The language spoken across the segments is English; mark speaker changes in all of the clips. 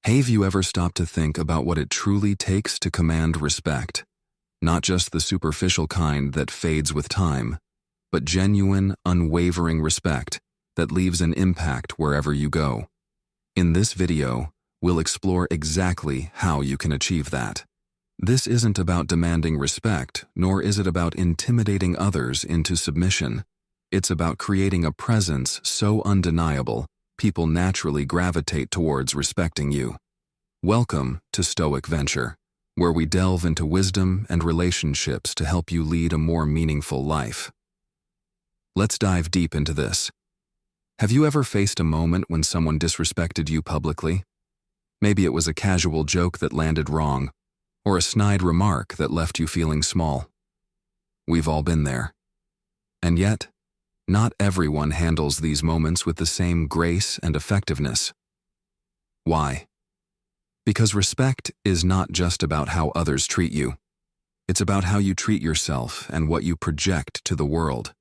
Speaker 1: Have you ever stopped to think about what it truly takes to command respect? Not just the superficial kind that fades with time, but genuine, unwavering respect that leaves an impact wherever you go. In this video, we'll explore exactly how you can achieve that. This isn't about demanding respect, nor is it about intimidating others into submission. It's about creating a presence so undeniable, people naturally gravitate towards respecting you. Welcome to Stoic Venture, where we delve into wisdom and relationships to help you lead a more meaningful life. Let's dive deep into this. Have you ever faced a moment when someone disrespected you publicly? Maybe it was a casual joke that landed wrong, or a snide remark that left you feeling small. We've all been there. And yet, not everyone handles these moments with the same grace and effectiveness. Why? Because respect is not just about how others treat you. It's about how you treat yourself and what you project to the world.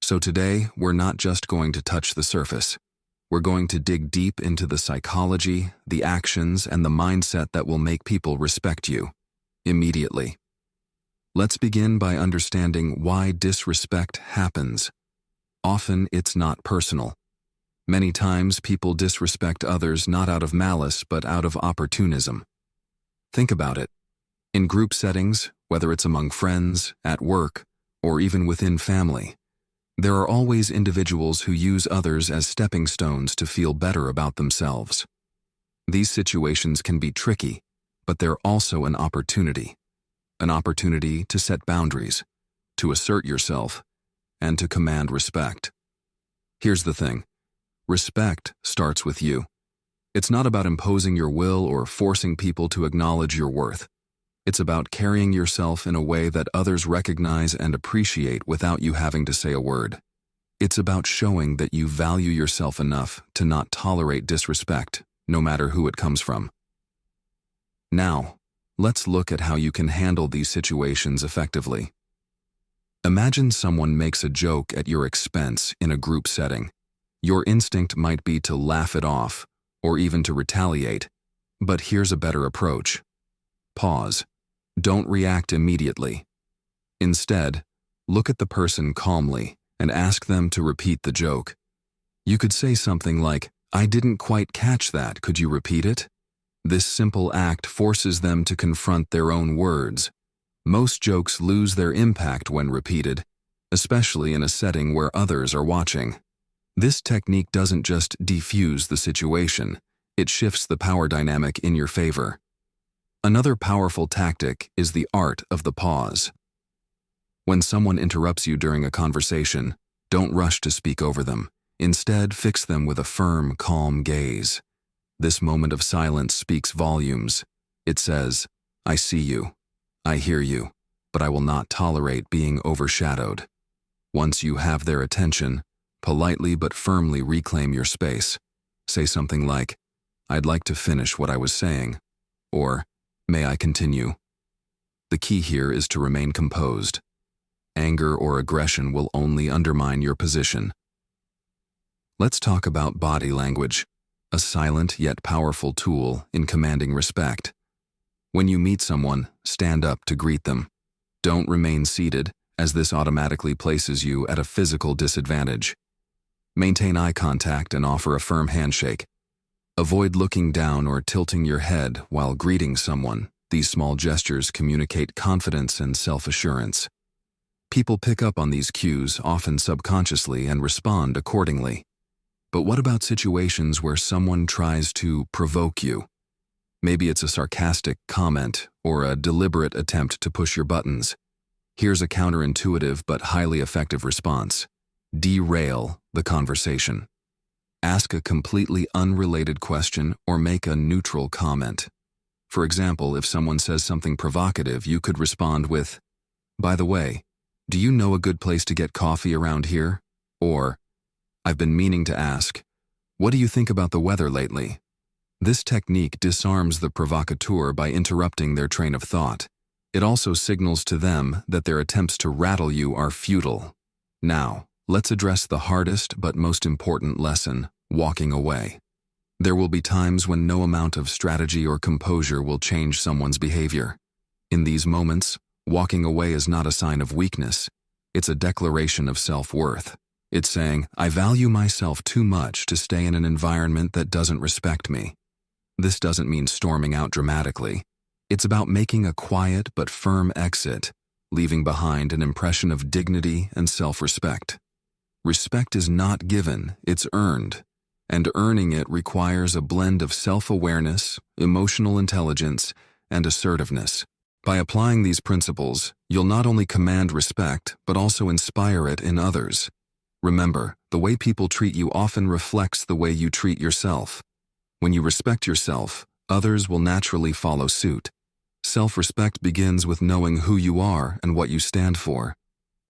Speaker 1: So today, we're not just going to touch the surface. We're going to dig deep into the psychology, the actions, and the mindset that will make people respect you immediately. Let's begin by understanding why disrespect happens. Often, it's not personal. Many times, people disrespect others not out of malice, but out of opportunism. Think about it. In group settings, whether it's among friends, at work, or even within family, there are always individuals who use others as stepping stones to feel better about themselves. These situations can be tricky, but they're also an opportunity to set boundaries, to assert yourself, and to command respect. Here's the thing. Respect starts with you. It's not about imposing your will or forcing people to acknowledge your worth. It's about carrying yourself in a way that others recognize and appreciate without you having to say a word. It's about showing that you value yourself enough to not tolerate disrespect, no matter who it comes from. Now, let's look at how you can handle these situations effectively. Imagine someone makes a joke at your expense in a group setting. Your instinct might be to laugh it off, or even to retaliate. But here's a better approach. Pause. Don't react immediately. Instead, look at the person calmly and ask them to repeat the joke. You could say something like, "I didn't quite catch that, could you repeat it?" This simple act forces them to confront their own words. Most jokes lose their impact when repeated, especially in a setting where others are watching. This technique doesn't just defuse the situation, it shifts the power dynamic in your favor. Another powerful tactic is the art of the pause. When someone interrupts you during a conversation, don't rush to speak over them. Instead, fix them with a firm, calm gaze. This moment of silence speaks volumes. It says, "I see you. I hear you, but I will not tolerate being overshadowed." Once you have their attention, politely but firmly reclaim your space. Say something like, "I'd like to finish what I was saying," or, "May I continue?" The key here is to remain composed. Anger or aggression will only undermine your position. Let's talk about body language, a silent yet powerful tool in commanding respect. When you meet someone, stand up to greet them. Don't remain seated, as this automatically places you at a physical disadvantage. Maintain eye contact and offer a firm handshake. Avoid looking down or tilting your head while greeting someone. These small gestures communicate confidence and self-assurance. People pick up on these cues, often subconsciously, and respond accordingly. But what about situations where someone tries to provoke you? Maybe it's a sarcastic comment or a deliberate attempt to push your buttons. Here's a counterintuitive but highly effective response. Derail the conversation. Ask a completely unrelated question or make a neutral comment. For example, if someone says something provocative, you could respond with, "By the way, do you know a good place to get coffee around here?" Or, "I've been meaning to ask, what do you think about the weather lately?" This technique disarms the provocateur by interrupting their train of thought. It also signals to them that their attempts to rattle you are futile. Now, let's address the hardest but most important lesson: walking away. There will be times when no amount of strategy or composure will change someone's behavior. In these moments, walking away is not a sign of weakness. It's a declaration of self-worth. It's saying, I value myself too much to stay in an environment that doesn't respect me. This doesn't mean storming out dramatically. It's about making a quiet but firm exit, leaving behind an impression of dignity and self-respect. Respect is not given, it's earned, and earning it requires a blend of self-awareness, emotional intelligence, and assertiveness. By applying these principles, you'll not only command respect, but also inspire it in others. Remember, the way people treat you often reflects the way you treat yourself. When you respect yourself, others will naturally follow suit. Self-respect begins with knowing who you are and what you stand for.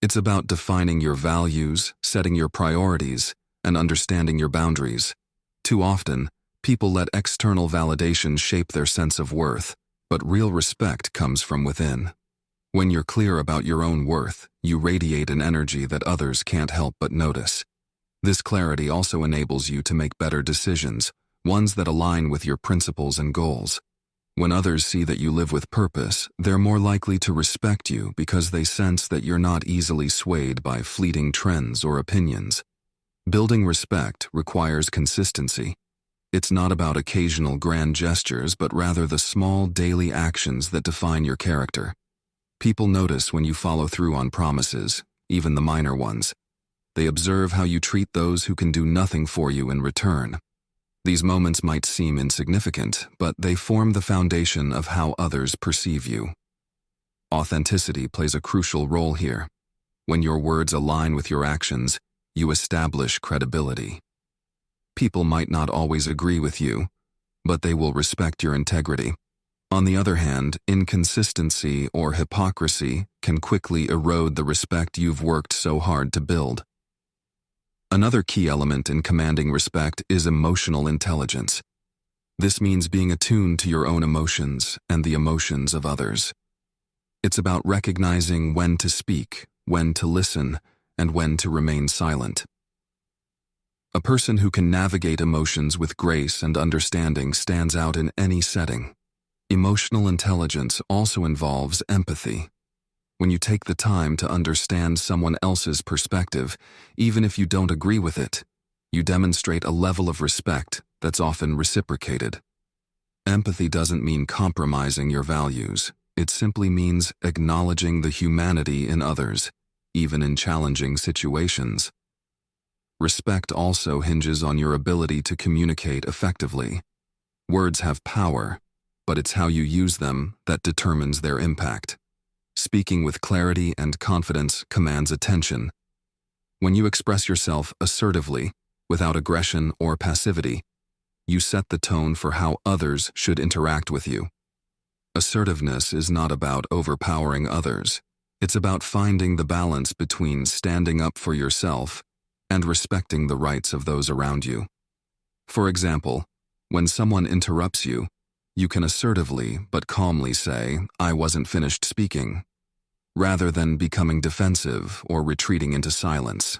Speaker 1: It's about defining your values, setting your priorities, and understanding your boundaries. Too often, people let external validation shape their sense of worth, but real respect comes from within. When you're clear about your own worth, you radiate an energy that others can't help but notice. This clarity also enables you to make better decisions, ones that align with your principles and goals. When others see that you live with purpose, they're more likely to respect you because they sense that you're not easily swayed by fleeting trends or opinions. Building respect requires consistency. It's not about occasional grand gestures, but rather the small daily actions that define your character. People notice when you follow through on promises, even the minor ones. They observe how you treat those who can do nothing for you in return. These moments might seem insignificant, but they form the foundation of how others perceive you. Authenticity plays a crucial role here. When your words align with your actions, you establish credibility. People might not always agree with you, but they will respect your integrity. On the other hand, inconsistency or hypocrisy can quickly erode the respect you've worked so hard to build. Another key element in commanding respect is emotional intelligence. This means being attuned to your own emotions and the emotions of others. It's about recognizing when to speak, when to listen, and when to remain silent. A person who can navigate emotions with grace and understanding stands out in any setting. Emotional intelligence also involves empathy. When you take the time to understand someone else's perspective, even if you don't agree with it, you demonstrate a level of respect that's often reciprocated. Empathy doesn't mean compromising your values. It simply means acknowledging the humanity in others, even in challenging situations. Respect also hinges on your ability to communicate effectively. Words have power, but it's how you use them that determines their impact. Speaking with clarity and confidence commands attention. When you express yourself assertively, without aggression or passivity, you set the tone for how others should interact with you. Assertiveness is not about overpowering others. It's about finding the balance between standing up for yourself and respecting the rights of those around you. For example, when someone interrupts you, you can assertively but calmly say, "I wasn't finished speaking," rather than becoming defensive or retreating into silence.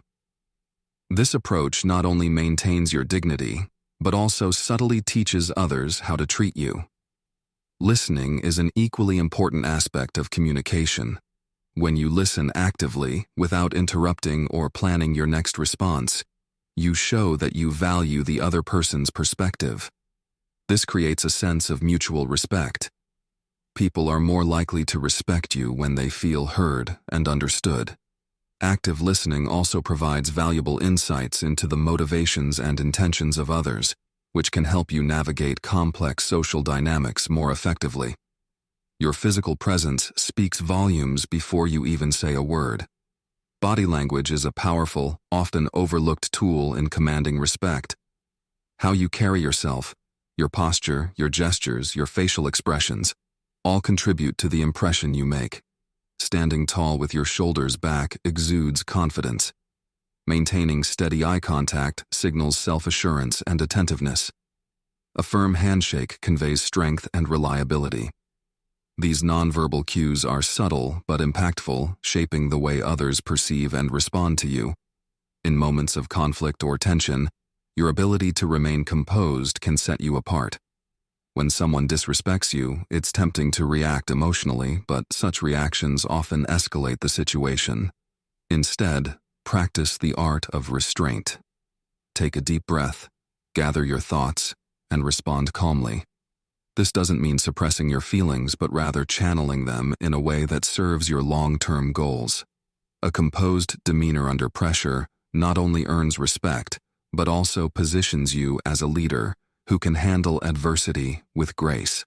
Speaker 1: This approach not only maintains your dignity, but also subtly teaches others how to treat you. Listening is an equally important aspect of communication. When you listen actively, without interrupting or planning your next response, you show that you value the other person's perspective. This creates a sense of mutual respect. People are more likely to respect you when they feel heard and understood. Active listening also provides valuable insights into the motivations and intentions of others, which can help you navigate complex social dynamics more effectively. Your physical presence speaks volumes before you even say a word. Body language is a powerful, often overlooked tool in commanding respect. How you carry yourself, your posture, your gestures, your facial expressions, all contribute to the impression you make. Standing tall with your shoulders back exudes confidence. Maintaining steady eye contact signals self-assurance and attentiveness. A firm handshake conveys strength and reliability. These nonverbal cues are subtle but impactful, shaping the way others perceive and respond to you. In moments of conflict or tension, Your ability to remain composed can set you apart. When someone disrespects you, it's tempting to react emotionally, but such reactions often escalate the situation. Instead, practice the art of restraint. Take a deep breath, gather your thoughts, and respond calmly. This doesn't mean suppressing your feelings, but rather channeling them in a way that serves your long-term goals. A composed demeanor under pressure not only earns respect, but also positions you as a leader who can handle adversity with grace.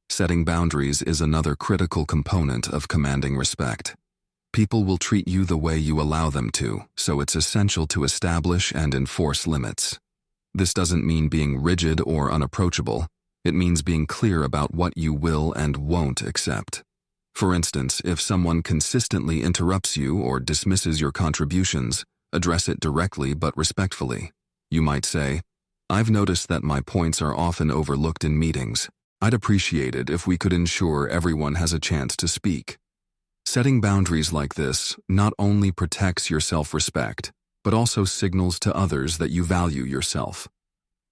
Speaker 1: Setting boundaries is another critical component of commanding respect. People will treat you the way you allow them to, so it's essential to establish and enforce limits. This doesn't mean being rigid or unapproachable. It means being clear about what you will and won't accept. For instance, if someone consistently interrupts you or dismisses your contributions, address it directly but respectfully. You might say, "I've noticed that my points are often overlooked in meetings. I'd appreciate it if we could ensure everyone has a chance to speak." Setting boundaries like this not only protects your self-respect, but also signals to others that you value yourself.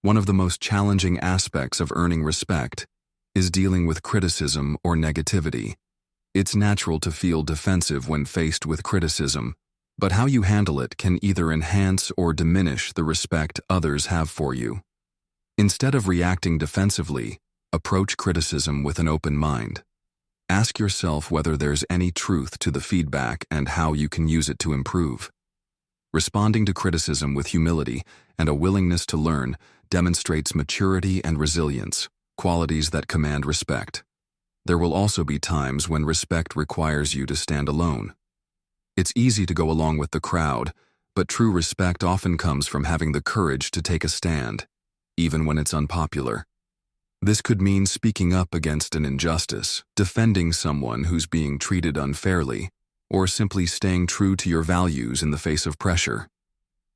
Speaker 1: One of the most challenging aspects of earning respect is dealing with criticism or negativity. It's natural to feel defensive when faced with criticism, but how you handle it can either enhance or diminish the respect others have for you. Instead of reacting defensively, approach criticism with an open mind. Ask yourself whether there's any truth to the feedback and how you can use it to improve. Responding to criticism with humility and a willingness to learn demonstrates maturity and resilience, qualities that command respect. There will also be times when respect requires you to stand alone. It's easy to go along with the crowd, but true respect often comes from having the courage to take a stand, even when it's unpopular. This could mean speaking up against an injustice, defending someone who's being treated unfairly, or simply staying true to your values in the face of pressure.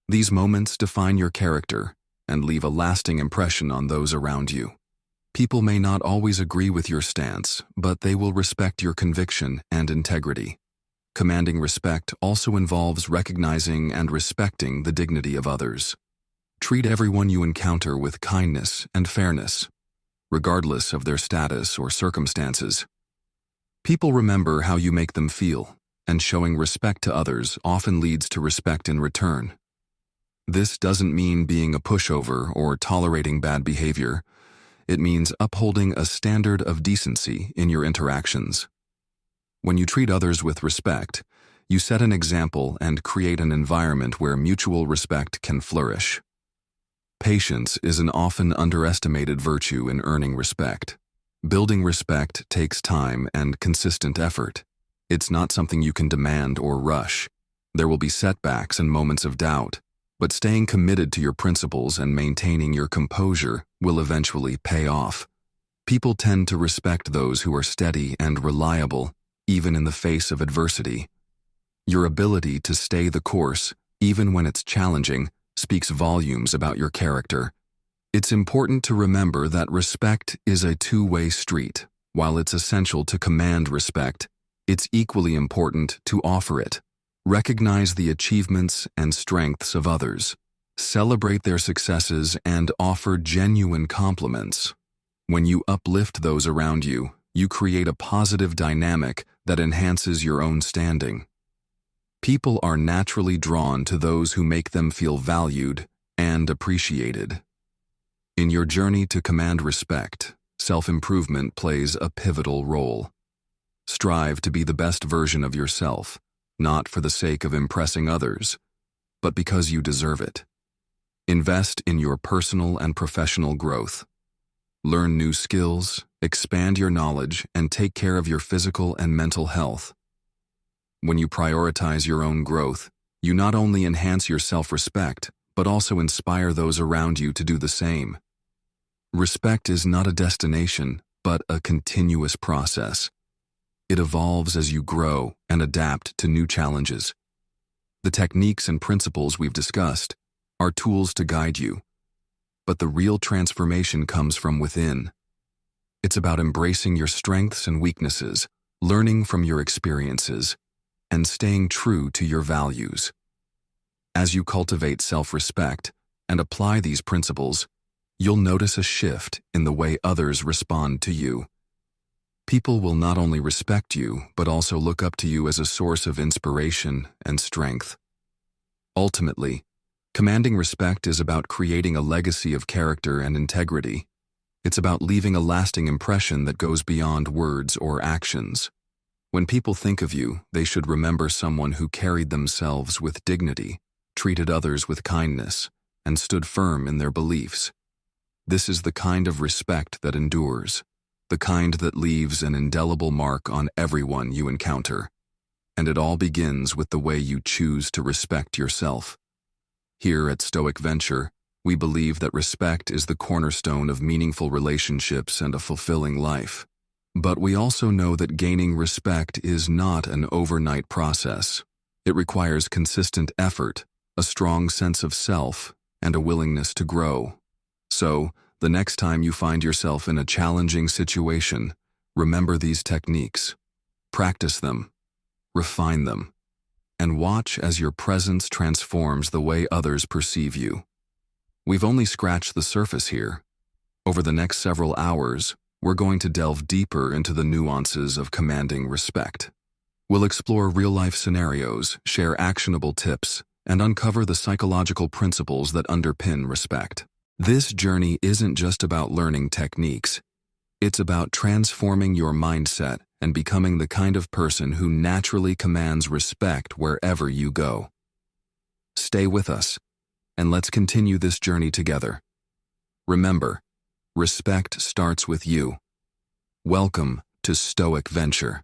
Speaker 1: These moments define your character and leave a lasting impression on those around you. People may not always agree with your stance, but they will respect your conviction and integrity. Commanding respect also involves recognizing and respecting the dignity of others. Treat everyone you encounter with kindness and fairness, regardless of their status or circumstances. People remember how you make them feel, and showing respect to others often leads to respect in return. This doesn't mean being a pushover or tolerating bad behavior. It means upholding a standard of decency in your interactions. When you treat others with respect, you set an example and create an environment where mutual respect can flourish. Patience is an often underestimated virtue in earning respect. Building respect takes time and consistent effort. It's not something you can demand or rush. There will be setbacks and moments of doubt, but staying committed to your principles and maintaining your composure will eventually pay off. People tend to respect those who are steady and reliable, even in the face of adversity. Your ability to stay the course, even when it's challenging, speaks volumes about your character. It's important to remember that respect is a two-way street. While it's essential to command respect, it's equally important to offer it. Recognize the achievements and strengths of others. Celebrate their successes and offer genuine compliments. When you uplift those around you, you create a positive dynamic that enhances your own standing. People are naturally drawn to those who make them feel valued and appreciated. In your journey to command respect, self-improvement plays a pivotal role. Strive to be the best version of yourself, not for the sake of impressing others, but because you deserve it. Invest in your personal and professional growth. Learn new skills, expand your knowledge, and take care of your physical and mental health. When you prioritize your own growth, you not only enhance your self-respect, but also inspire those around you to do the same. Respect is not a destination, but a continuous process. It evolves as you grow and adapt to new challenges. The techniques and principles we've discussed are tools to guide you, but the real transformation comes from within. It's about embracing your strengths and weaknesses, learning from your experiences, and staying true to your values. As you cultivate self-respect, and apply these principles, you'll notice a shift in the way others respond to you. People will not only respect you, but also look up to you as a source of inspiration and strength. Ultimately, commanding respect is about creating a legacy of character and integrity. It's about leaving a lasting impression that goes beyond words or actions. When people think of you, they should remember someone who carried themselves with dignity, treated others with kindness, and stood firm in their beliefs. This is the kind of respect that endures, the kind that leaves an indelible mark on everyone you encounter. And it all begins with the way you choose to respect yourself. Here at Stoic Venture, we believe that respect is the cornerstone of meaningful relationships and a fulfilling life. But we also know that gaining respect is not an overnight process. It requires consistent effort, a strong sense of self, and a willingness to grow. So, the next time you find yourself in a challenging situation, remember these techniques. Practice them, refine them, and watch as your presence transforms the way others perceive you. We've only scratched the surface here. Over the next several hours, we're going to delve deeper into the nuances of commanding respect. We'll explore real-life scenarios, share actionable tips, and uncover the psychological principles that underpin respect. This journey isn't just about learning techniques. It's about transforming your mindset and becoming the kind of person who naturally commands respect wherever you go. Stay with us, and let's continue this journey together. Remember, respect starts with you. Welcome to Stoic Venture.